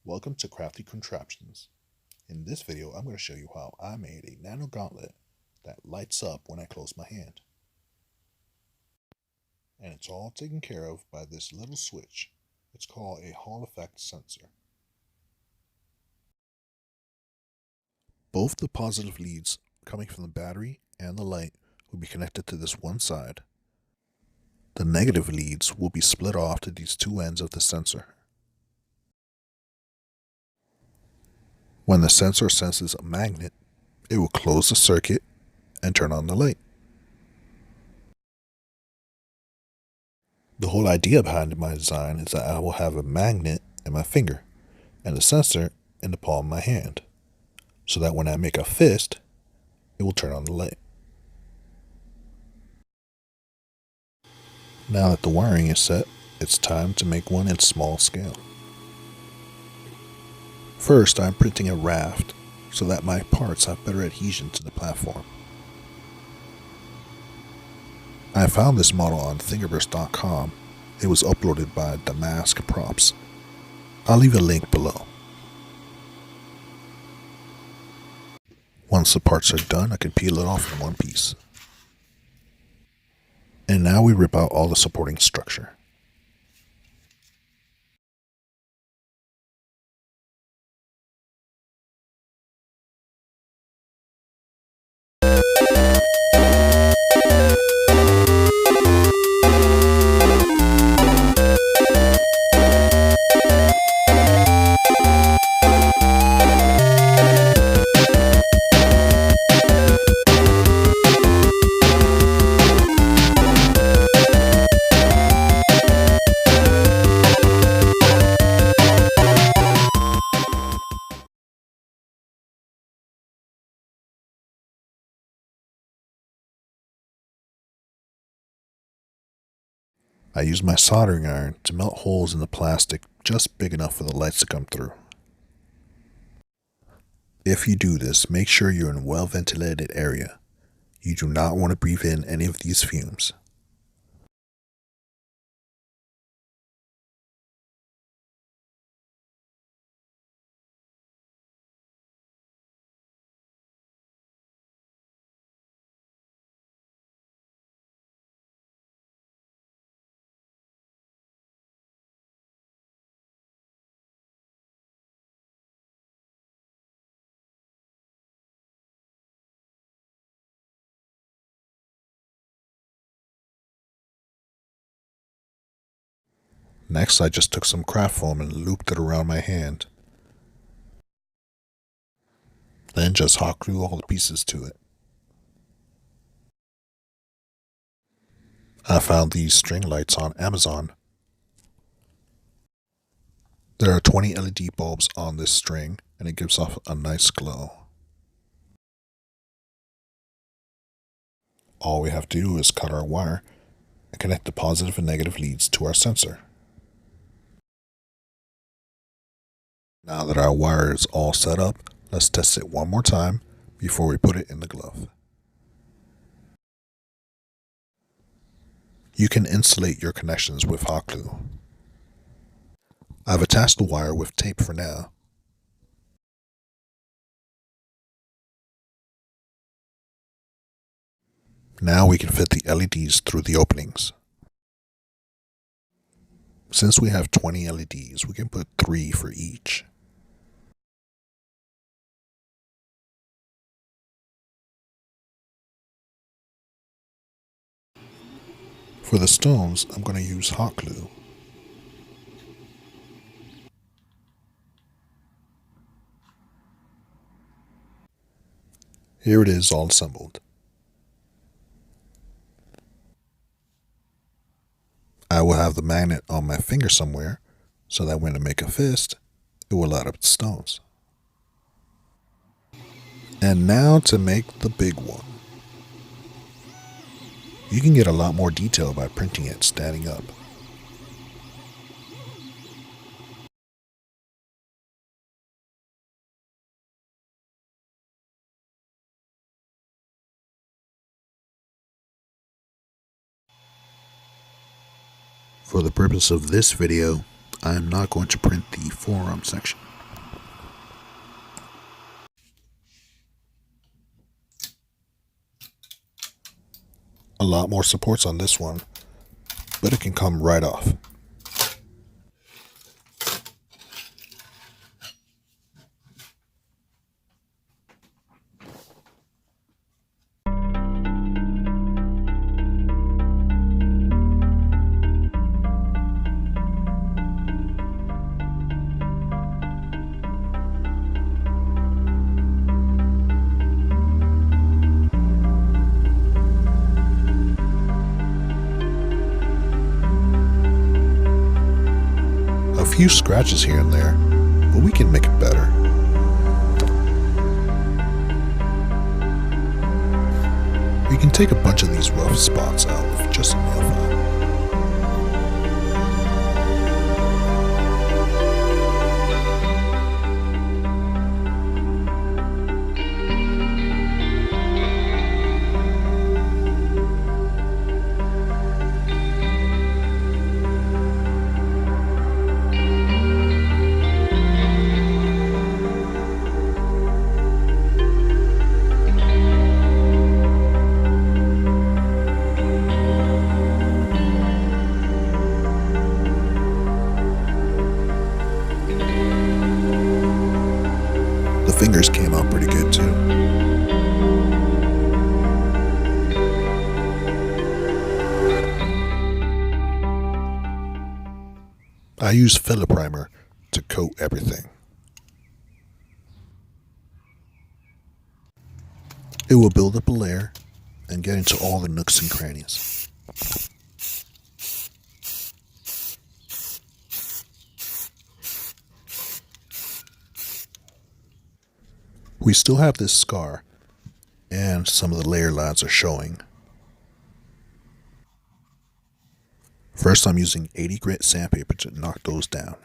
Welcome to Crafty Contraptions. In this video, I'm going to show you how I made a Nano Gauntlet that lights up when I close my hand. And it's all taken care of by this little switch. It's called a Hall effect sensor. Both the positive leads coming from the battery and the light will be connected to this one side. The negative leads will be split off to these two ends of the sensor. When the sensor senses a magnet, it will close the circuit and turn on the light. The whole idea behind my design is that I will have a magnet in my finger and a sensor in the palm of my hand, so that when I make a fist, it will turn on the light. Now that the wiring is set, it's time to make one in small scale. First, I'm printing a raft so that my parts have better adhesion to the platform. I found this model on thingiverse.com. It was uploaded by Damaskprops. I'll leave a link below. Once the parts are done, I can peel it off in one piece. And now we rip out all the supporting structure. I use my soldering iron to melt holes in the plastic just big enough for the lights to come through. If you do this, make sure you're in a well-ventilated area. You do not want to breathe in any of these fumes. Next, I just took some craft foam and looped it around my hand. Then just hot glue all the pieces to it. I found these string lights on Amazon. There are 20 LED bulbs on this string, and it gives off a nice glow. All we have to do is cut our wire and connect the positive and negative leads to our sensor. Now that our wire is all set up, let's test it one more time before we put it in the glove. You can insulate your connections with hot glue. I've attached the wire with tape for now. Now we can fit the LEDs through the openings. Since we have 20 LEDs, we can put 3 for each. For the stones, I'm going to use hot glue. Here it is all assembled. I will have the magnet on my finger somewhere so that when I make a fist, it will light up the stones. And now to make the big one. You can get a lot more detail by printing it standing up. For the purpose of this video, I am not going to print the forearm section. lot more supports on this one, but it can come right off. A few scratches here and there, but we can make it better. We can take a bunch of these rough spots out with just a nail file. The fingers came out pretty good too. I use filler primer to coat everything. It will build up a layer and get into all the nooks and crannies. We still have this scar, and some of the layer lines are showing. First, I'm using 80 grit sandpaper to knock those down.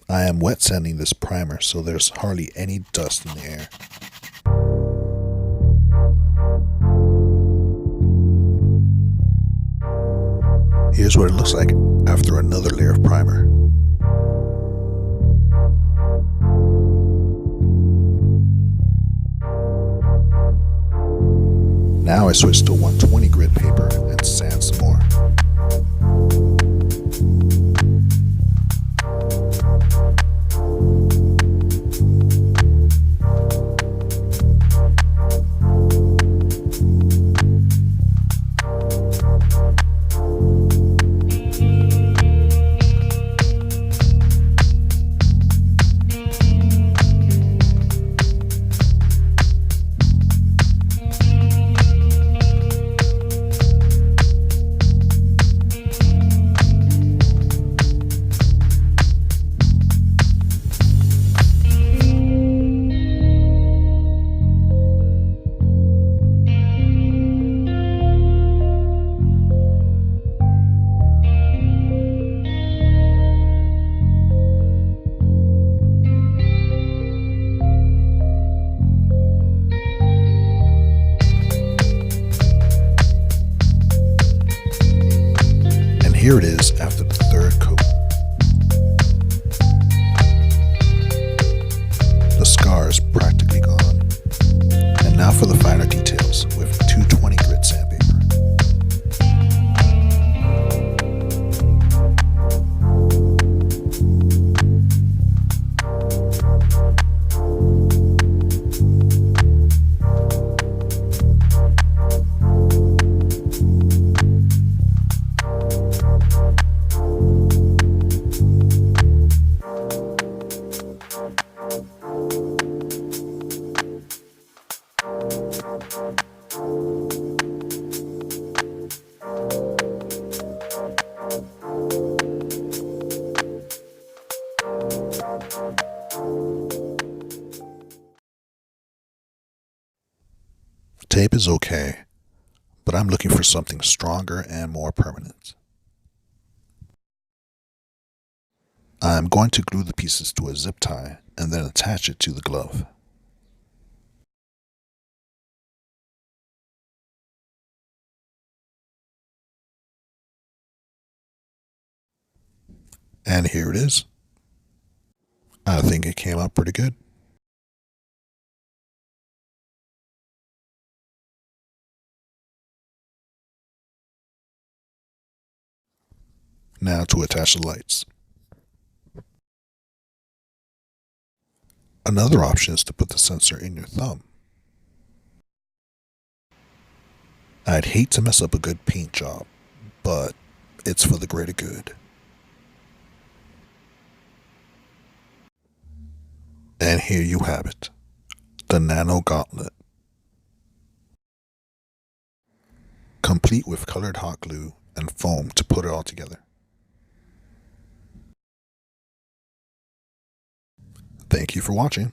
I am wet sanding this primer so there's hardly any dust in the air. Here's what it looks like after another layer of primer. Now I switch to 120 grit paper and sand some more. Here it is after the third coat. The scar is practically gone. And now for the finer details with 220 grit sandpaper. Tape is okay, but I'm looking for something stronger and more permanent. I'm going to glue the pieces to a zip tie and then attach it to the glove. And here it is. I think it came out pretty good. Now to attach the lights. Another option is to put the sensor in your thumb. I'd hate to mess up a good paint job, but it's for the greater good. And here you have it, the Nano Gauntlet. Complete with colored hot glue and foam to put it all together. Thank you for watching.